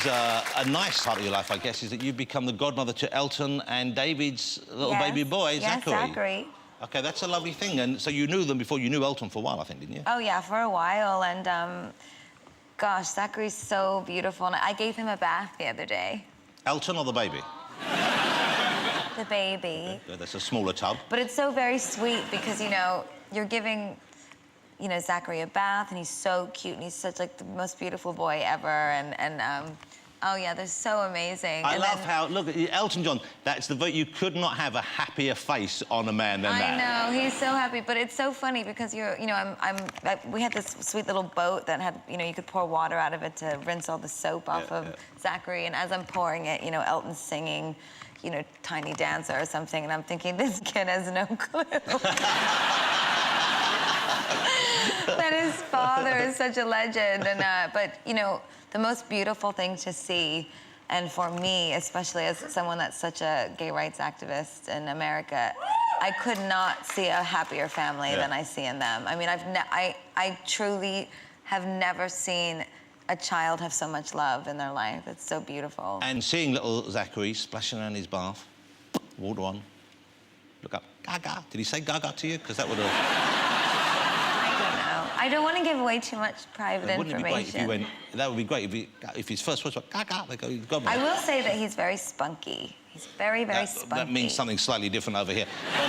is a nice part of your life, I guess, is that you've become the godmother to Elton and David's little baby boy, Zachary. Yes, Zachary. OK, that's a lovely thing. And so you knew them before you knew Elton for a while, I think, didn't you? Oh, yeah, for a while. And, gosh, Zachary's so beautiful. And I gave him a bath the other day. Elton or the baby? The baby. Good, that's a smaller tub. But it's so very sweet because, you know, you're giving, you know, Zachary a bath, and he's so cute, and he's such, like, the most beautiful boy ever, and oh, yeah, they're so amazing. I love how... Look, Elton John, that's the... You could not have a happier face on a man than that. I know, he's so happy, but it's so funny because you're... You know, we had this sweet little boat that had... You know, you could pour water out of it to rinse all the soap off of Zachary, and as I'm pouring it, you know, Elton's singing, you know, Tiny Dancer or something, and I'm thinking, this kid has no clue. That his father is such a legend, and but you know, the most beautiful thing to see, and for me, especially as someone that's such a gay rights activist in America, I could not see a happier family than I see in them. I mean, I truly have never seen a child have so much love in their life. It's so beautiful. And seeing little Zachary splashing around his bath, water on, look up, Gaga. Did he say Gaga to you? Because that would have... I don't want to give away too much private information. Wouldn't it be great if you went... That would be great if his first words were Gaga, they go, God, I will say that he's very spunky. He's very, very spunky. That means something slightly different over here. But,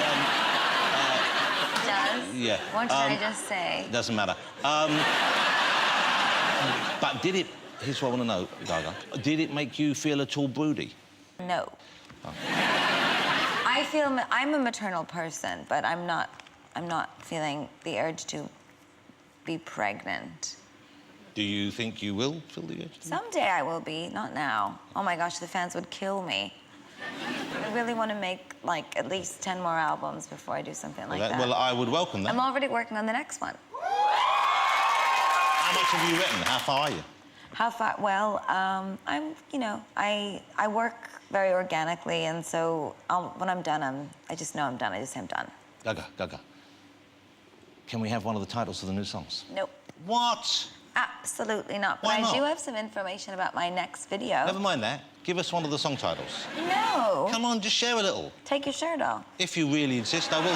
it does? Yeah. What did I just say? Doesn't matter. But did it... Here's what I want to know, Gaga. Did it make you feel at all broody? No. Oh. I feel... I'm a maternal person, but I'm not feeling the urge to be pregnant. Do you think you will feel the urge? Someday I will be, not now. Oh my gosh, the fans would kill me. I really want to make, like, at least 10 more albums before I do something like that. Well, I would welcome that. I'm already working on the next one. How much have you written? How far are you? How far? Well, I'm, you know, I work very organically, and so when I'm done, I just know I'm done. I just say I'm done. Gaga. Can we have one of the titles of the new songs? Nope. What? Absolutely not. But Why not? I do have some information about my next video. Never mind that. Give us one of the song titles. No. Come on, just share a little. Take your shirt off. If you really insist, I will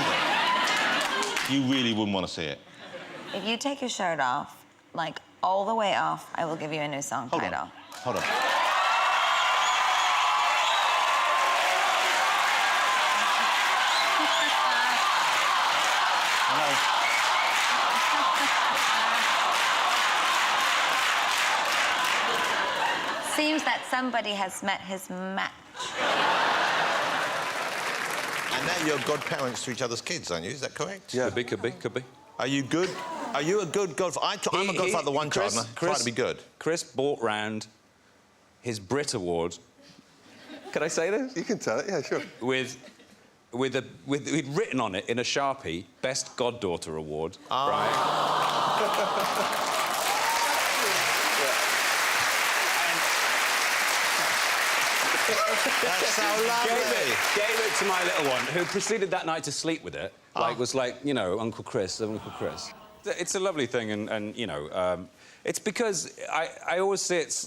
do. You really wouldn't want to see it. If you take your shirt off, like, all the way off, I will give you a new song title. Hold on. Seems that somebody has met his match. And now you're godparents to each other's kids, aren't you? Is that correct? Yeah. Could be. Are you good? Are you a good godfather? I'm a godfather to one child, and I try to be good. Chris brought round his Brit Award. Can I say this? You can tell it, yeah, sure. With written on it in a Sharpie, Best Goddaughter Award. Right? That's so lovely. Gave it to my little one, who proceeded that night to sleep with it. Like, was like, you know, Uncle Chris. It's a lovely thing, and you know, it's because I always see it...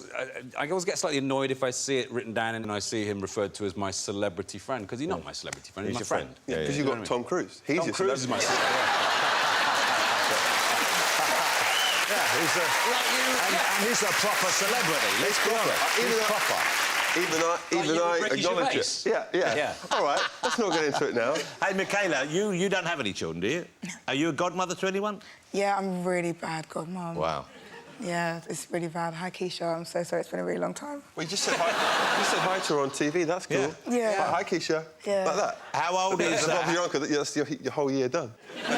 I always get slightly annoyed if I see it written down and I see him referred to as my celebrity friend, because he's not my celebrity friend, he's my friend. Yeah, because you've got Tom Cruise. He's Tom Cruise is my celebrity. And he's a proper celebrity. Let's be honest. He's proper. Even I acknowledge it. Yeah. All right, let's not get into it now. Hey, Michaela, you don't have any children, do you? Are you a godmother to anyone? Yeah, I'm really bad godmom. Wow. Yeah, it's really bad. Hi, Keisha. I'm so sorry. It's been a really long time. Well, you just said hi. You said hi to her on TV. That's cool. Yeah. Hi, Keisha. Yeah. Like that. How old is that? Your uncle. That's your whole year done. No.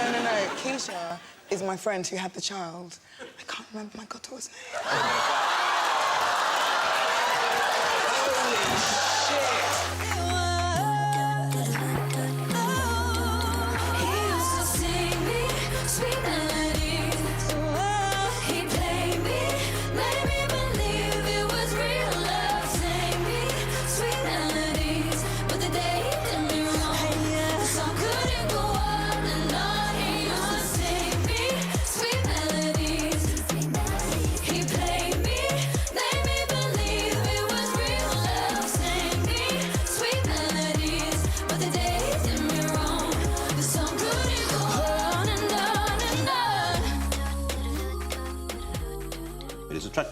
Keisha is my friend who had the child. I can't remember my goddaughter's name.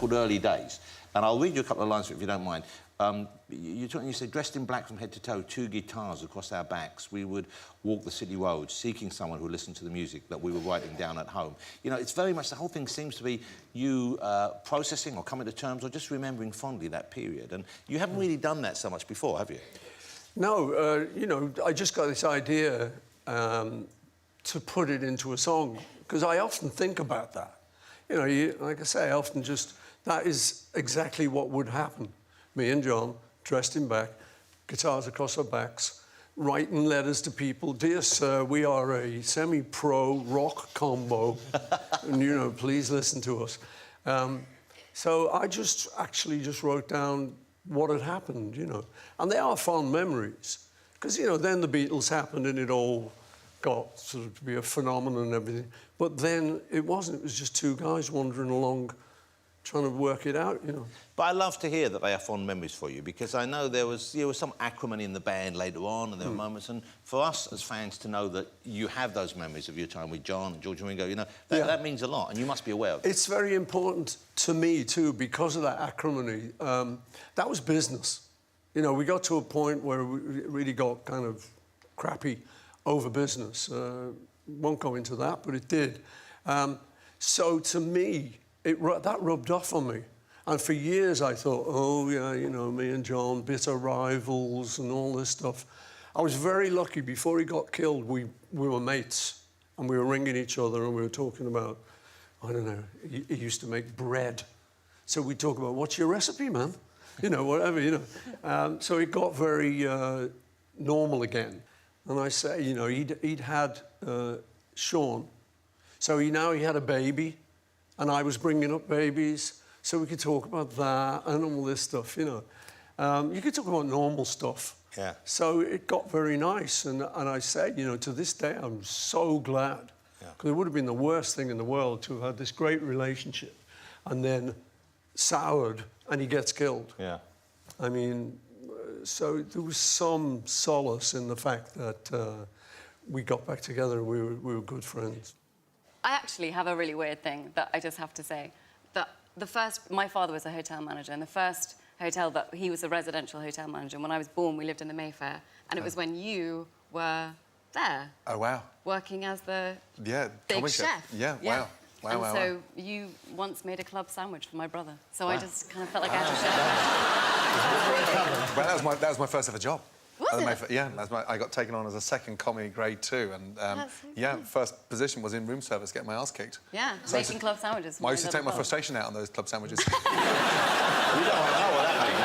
called Early Days, and I'll read you a couple of lines if you don't mind. You said, dressed in black from head to toe, 2 guitars across our backs, we would walk the city roads, seeking someone who listened to the music that we were writing down at home. You know, it's very much, the whole thing seems to be you processing or coming to terms or just remembering fondly that period. And you haven't really done that so much before, have you? No, you know, I just got this idea to put it into a song, because I often think about that. You know, like I say, I often just, that is exactly what would happen. Me and John, dressed in black, guitars across our backs, writing letters to people. Dear sir, we are a semi-pro rock combo, and, you know, please listen to us. So I actually just wrote down what had happened, you know. And they are fond memories, because, you know, then the Beatles happened and it all got sort of to be a phenomenon and everything. But then it wasn't. It was just 2 guys wandering along trying to work it out, you know. But I love to hear that they are fond memories for you, because I know there was some acrimony in the band later on, and there were moments, and for us as fans to know that you have those memories of your time with John and George and Ringo, you know, that means a lot, and you must be aware of it. It's very important to me, too, because of that acrimony. That was business. You know, we got to a point where it really got kind of crappy over business. Won't go into that, but it did. So to me, that rubbed off on me. And for years I thought, oh, yeah, you know, me and John, bitter rivals and all this stuff. I was very lucky. Before he got killed, we were mates. And we were ringing each other and we were talking about, I don't know, he used to make bread. So we'd talk about, what's your recipe, man? You know, whatever, you know. So it got very normal again. And I say, you know, he'd had Sean. So he had a baby. And I was bringing up babies, so we could talk about that and all this stuff, you know. You could talk about normal stuff. Yeah. So it got very nice, and I said, you know, to this day, I'm so glad. Because it would have been the worst thing in the world to have had this great relationship and then soured, and he gets killed. Yeah. I mean, so there was some solace in the fact that we got back together and we were good friends. I actually have a really weird thing that I just have to say. That my father was a hotel manager, and the first hotel that he was a residential hotel manager. And when I was born, we lived in the Mayfair, and it was when you were there. Oh wow! Working as the big chef. Yeah, wow. Wow, and wow, so wow. you once made a club sandwich for my brother. So I just kind of felt like I had to share. Well, that was my first ever job. Was it? Yeah, I got taken on as a second commie grade 2, and yeah, first position was in room service, getting my ass kicked. Yeah, so making club sandwiches. I used to take my frustration out on those club sandwiches. You don't know what that means.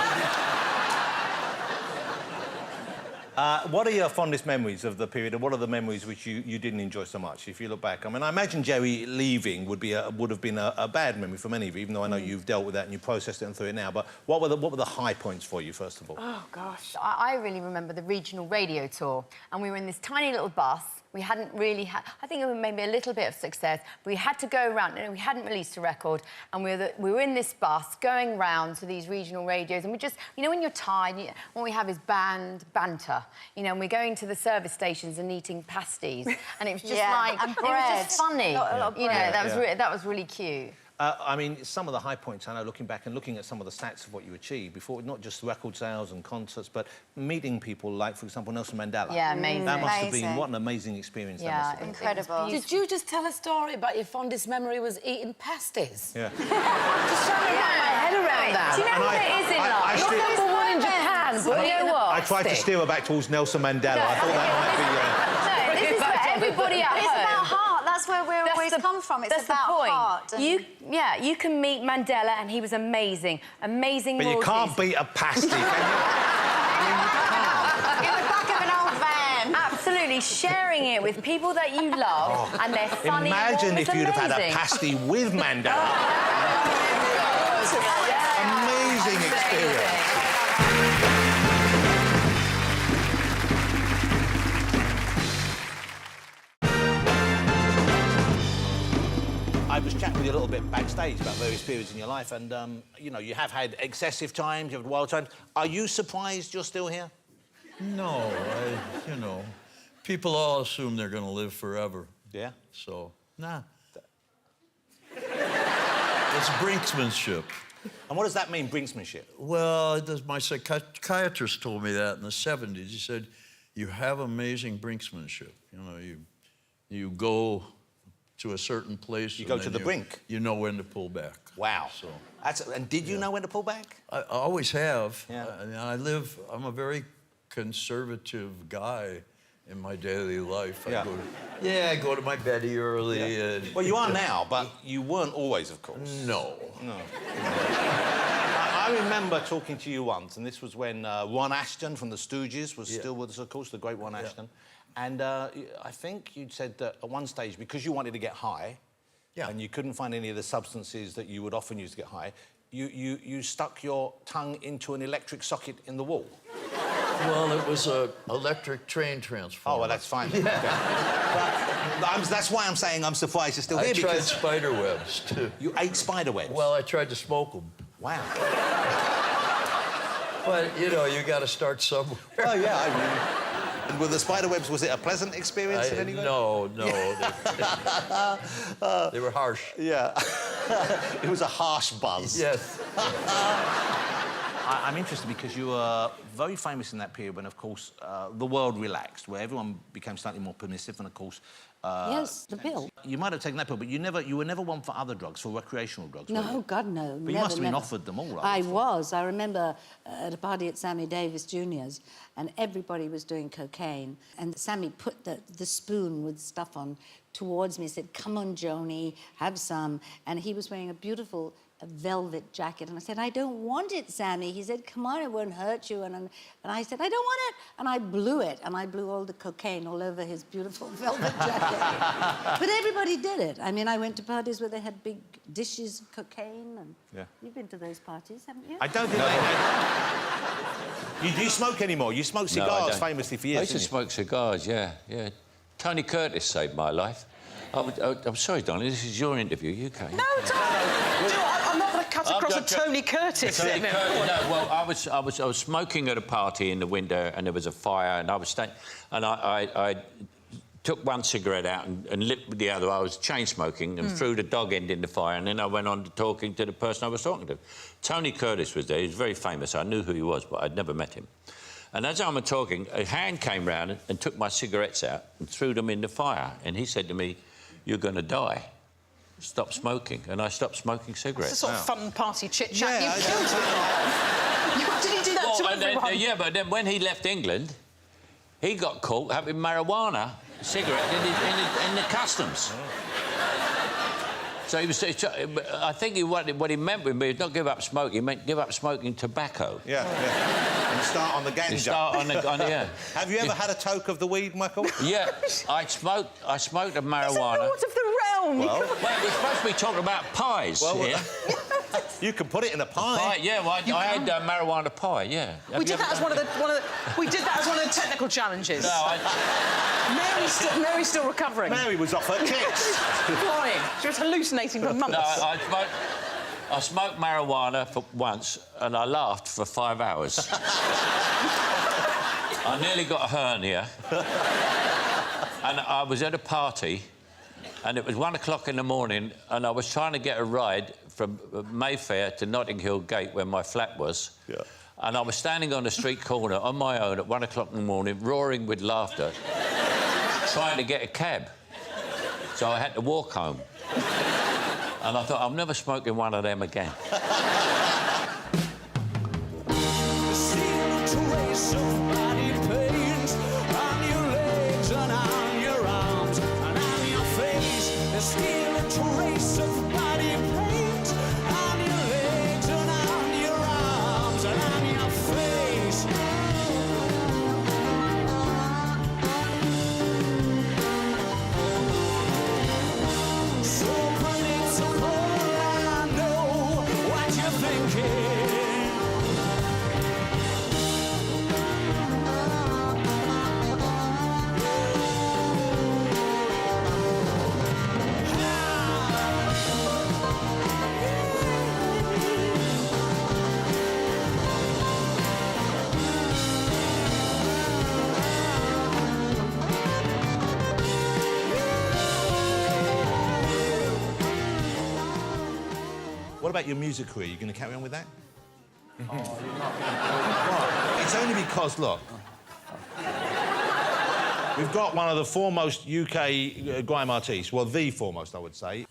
What are your fondest memories of the period, and what are the memories which you didn't enjoy so much, if you look back? I mean, I imagine Jerry leaving would have been a bad memory for many of you, even though I know you've dealt with that and you processed it and through it now. But what were the high points for you, first of all? Oh, gosh. I really remember the regional radio tour, and we were in this tiny little bus. We hadn't really had... I think it was maybe a little bit of success, but we had to go around, and we hadn't released a record, and we were in this bus going round to these regional radios, and we just... You know, when you're tired, what we have is banter, you know, and we're going to the service stations and eating pasties, and it was just like... And it was just funny. A lot of you know, bread. that was really cute. I mean, some of the high points, I know, looking back and looking at some of the stats of what you achieved before, not just record sales and concerts, but meeting people like, for example, Nelson Mandela. Yeah, amazing. That must have been, what an amazing experience that must have been. Incredible. Did you just tell a story about your fondest memory was eating pasties? Yeah. Just trying to wrap my head around that. Do you know what it is in life? You're number one in Japan, but you know what? I tried to steer her back towards Nelson Mandela. I thought that might be... No, this is for everybody at home. It's about heart. That's where we always come from. It's about heart. You can meet Mandela, and he was amazing. Amazing. But you can't beat a pasty, can you? In the back of an old van. Absolutely, sharing it with people that you love, and they're funny. Imagine if you'd have had a pasty with Mandela. Amazing experience. I was chatting with you a little bit backstage about various periods in your life, and, you know, you have had excessive times, you have had wild times. Are you surprised you're still here? No, you know, people all assume they're going to live forever. Yeah? So, nah. It's brinksmanship. And what does that mean, brinksmanship? Well, my psychiatrist told me that in the 70s. He said, you have amazing brinksmanship. You know, you go to a certain place. You go to the brink. You know when to pull back. Wow. So, and did you know when to pull back? I always have. Yeah. I'm a very conservative guy in my daily life. Yeah. I go to my bed early. Yeah. Well, you are now, but you weren't always, of course. No. I remember talking to you once, and this was when Ron Aston from the Stooges was still with us, of course, the great Ron Aston. And I think you'd said that at one stage, because you wanted to get high, and you couldn't find any of the substances that you would often use to get high, you stuck your tongue into an electric socket in the wall. Well, it was an electric train transformer. Oh, well, that's fine. Yeah. But that's why I'm saying I'm surprised you're still here. I tried spider webs, too. You ate spider webs? Well, I tried to smoke them. Wow. But, you know, you got to start somewhere. Oh, yeah, I mean... And with the spider webs, was it a pleasant experience in any way? No. They were harsh. Yeah. It was a harsh buzz. Yes. I'm interested because you were very famous in that period when, of course, the world relaxed, where everyone became slightly more permissive, and, of course... yes, the pill. You might have taken that pill, but you were never one for other drugs, for recreational drugs, were you? No, God, no. But you must have been offered them all, right? I was. I remember at a party at Sammy Davis Jr.'s, and everybody was doing cocaine, and Sammy put the spoon with stuff on towards me, said, come on, Joni, have some. And he was wearing a beautiful velvet jacket, and I said, I don't want it, Sammy. He said, come on, it won't hurt you. And I said, I don't want it. And I blew it, and I blew all the cocaine all over his beautiful velvet jacket. But everybody did it. I mean, I went to parties where they had big dishes of cocaine, and you've been to those parties, haven't you? I don't think Do you smoke anymore? You smoked cigars famously for years, I used to smoke cigars, yeah. Tony Curtis saved my life. I'm sorry, darling, this is your interview. You can't. No, I'm not going to cut across a Tony Curtis. Tony Curtis, no, well, I was smoking at a party in the window, and there was a fire, and I was standing, and I took one cigarette out and lit the other. I was chain smoking and threw the dog end in the fire, and then I went on to talking to the person I was talking to. Tony Curtis was there. He was very famous. I knew who he was, but I'd never met him. And as I was talking, a hand came round and took my cigarettes out and threw them in the fire, and he said to me, "You're going to die. Stop smoking." And I stopped smoking cigarettes. It's a sort of fun party chit-chat. You killed him. Did he do that to everyone? Yeah, but then when he left England, he got caught having marijuana cigarette in the customs. So he was... I think what he meant with me was not give up smoking, he meant give up smoking tobacco. Yeah. And start on the ganja. Yeah. Have you ever had a toke of the weed, Michael? Yeah, I smoked a marijuana. Out of the realm. Well, we're supposed to be talking about pies here. You can put it in a pie. Yeah, well, I had marijuana pie, yeah. We did that as one of the technical challenges. No, Mary's still recovering. Mary was off her kicks. Flying. She was hallucinating for months. No, I smoked marijuana for once, and I laughed for 5 hours. I nearly got a hernia. And I was at a party, and it was 1 o'clock in the morning, and I was trying to get a ride from Mayfair to Notting Hill Gate, where my flat was. Yeah. And I was standing on the street corner on my own at 1 o'clock in the morning, roaring with laughter, trying to get a cab. So I had to walk home. And I thought, I'm never smoking one of them again. So predictable, I know what you about your music career? You going to carry on with that? Oh, you're not Well, it's only because, look, we've got one of the foremost UK grime artists, well, the foremost, I would say.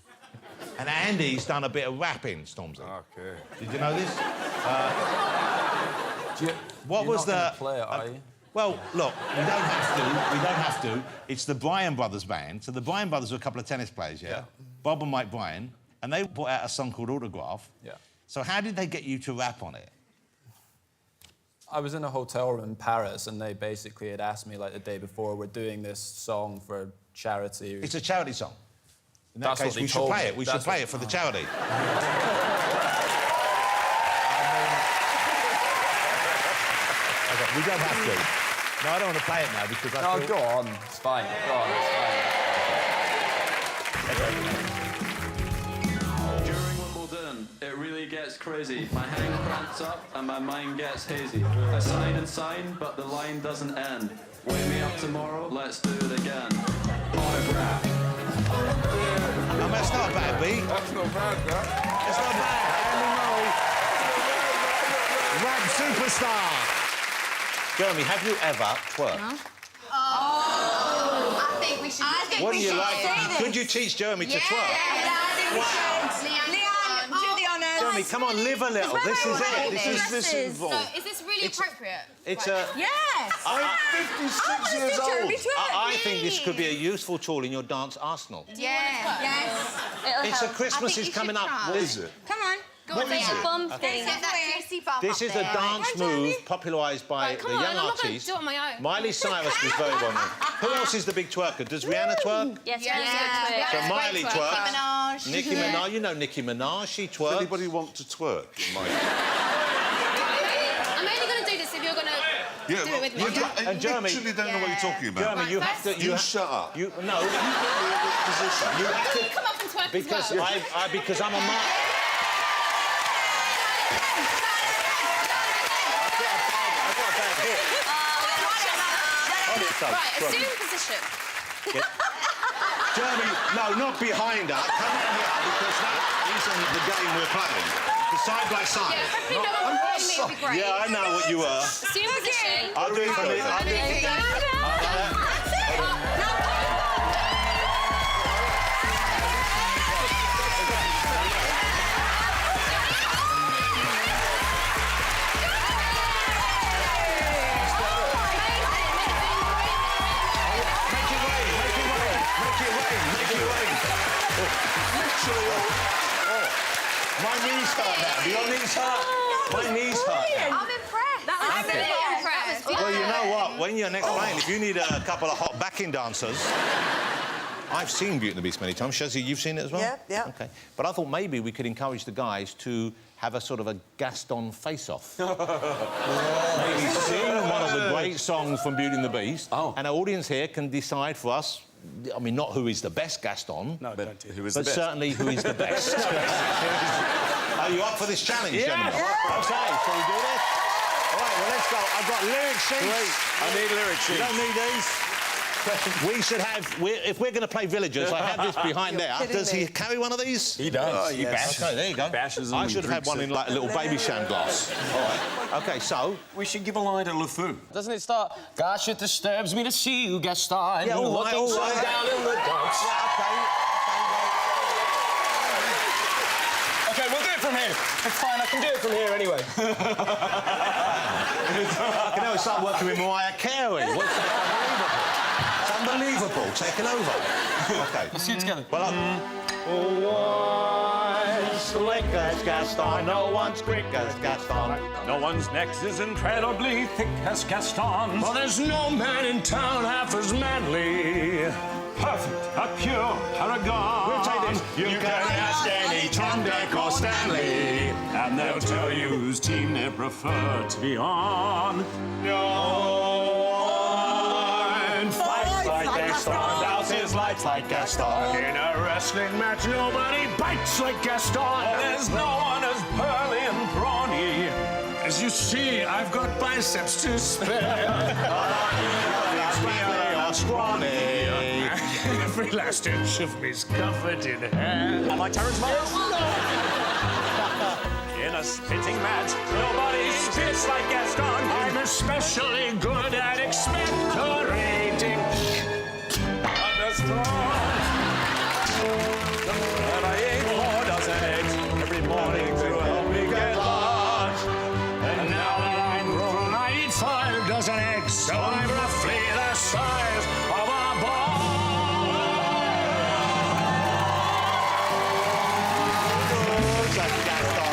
And Andy's done a bit of rapping, Stormzy. Okay. Did you know this? What You're was not the... gonna play it, are you? Well, look, we don't have to. It's the Bryan Brothers band. So the Bryan Brothers are a couple of tennis players, yeah? Bob and Mike Bryan. And they brought out a song called Autograph. Yeah. So how did they get you to rap on it? I was in a hotel room in Paris, and they basically had asked me, like, the day before, we're doing this song for charity. It's a charity song. In that That's case, what they we should told play me. it. We should That's play what- it for the charity. Okay, we don't have to. No, I don't want to play it now because I No, feel... go on. It's fine. Go on, it's fine. During Wimbledon, it really gets crazy. My hand cramps up and my mind gets hazy. I sign and sign, but the line doesn't end. Wake me up tomorrow, let's do it again. Autograph. I mean, that's not a bad beat. That's not bad, that. It's not bad. Rap superstar. Jeremy, have you ever twerked? No. Oh, I think we should. What do you like? Could you teach Jeremy to twerk? Yeah, I think we should. Leanne, do the honours. Jeremy, come on, live a little. This is it. This is involved. So, is this really appropriate? It's a... Yes. I'm 56 years old. I think this could be a useful tool in your dance arsenal. Yeah. Yes. It's a Christmas is coming up. What is it? Come on. Go What on, is say it? a bum thing. Get that juicy bum This is a dance move popularised by the young artist. do it on my own. Miley Cyrus was very well known. Who else is the big twerker? Does Rihanna twerk? Yes, So Miley twerks. Nicki Minaj. Nicki Minaj, you know Nicki Minaj, she twerks. Does anybody want to twerk? I'm only going to do this if you're going to do it with me. I And Jeremy, literally don't know what you're talking about. Jeremy, you have to. You shut up. No. You put me in this position. You have to. Come up and twerk Because as well. because I'm a man. Right, assume position. Jeremy, no, not behind her. Come on here, because that isn't the game we're playing. The side by side. Yeah, hopefully no one behind me would be great. Yeah, I know what you were. Assume position. I'll do it for me. I'll do it. My knees hurt now. Do your knees hurt? My knees hurt now. I'm impressed. I'm really impressed. Well, you know what? When you're next playing, if you need a couple of hot backing dancers... I've seen Beauty and the Beast many times. Shazzy, you've seen it as well? Yeah, yeah. OK. But I thought maybe we could encourage the guys to have a sort of a Gaston face-off. Maybe sing one of the great songs from Beauty and the Beast. And our audience here can decide for us, I mean, not who is the best Gaston, No, don't do it. Who is the but best? certainly who is the best. Are you up for this challenge, gentlemen? Yeah. OK, shall we do this? All right, well, let's go. I've got lyric sheets. I need lyric sheets. You don't need these. We should have... if we're going to play Villagers, I have this behind there. Does he carry one of these? He does. He bashes. OK, there you go. Bashes I and should have had one in, like, a little baby sham glass. All right. OK, so... We should give a line to LeFou. Doesn't it start? Gosh, it disturbs me to see you, Gaston. Yeah, all right, looking so down in the dumps. Okay, we'll do it from here. It's fine, I can do it from here anyway. I can now start working with Mariah Carey. What's that? Unbelievable. It's unbelievable. Taking over. OK. Let's see it together. Well, one's slick as Gaston, no one's quick as Gaston. No one's neck is incredibly thick as Gaston. Well, there's no man in town half as manly. Perfect, a pure paragon. We'll take this. You can ask any Tom, Dick, or Stanley, and they'll tell you whose team they prefer to be on. No one fights like Gaston, douses lights like Gaston. In a wrestling match, nobody bites like Gaston. There's no one as pearly and brawny. As you see, I've got biceps to spare. Scrawny. Every last inch of me's covered in hair. Am I Terrence Miles? in a spitting match. Nobody spits like Gaston. I'm especially good at expectorating. And I ate 4 dozen eggs every morning to help me get large. And now that I'm grown, I eat 5 dozen eggs, so I'm roughly the size of a ball.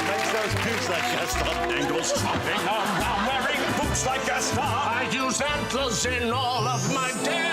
Makes those poops like Gaston. And goes tromping around wearing boots like Gaston. I use antlers in all of my days.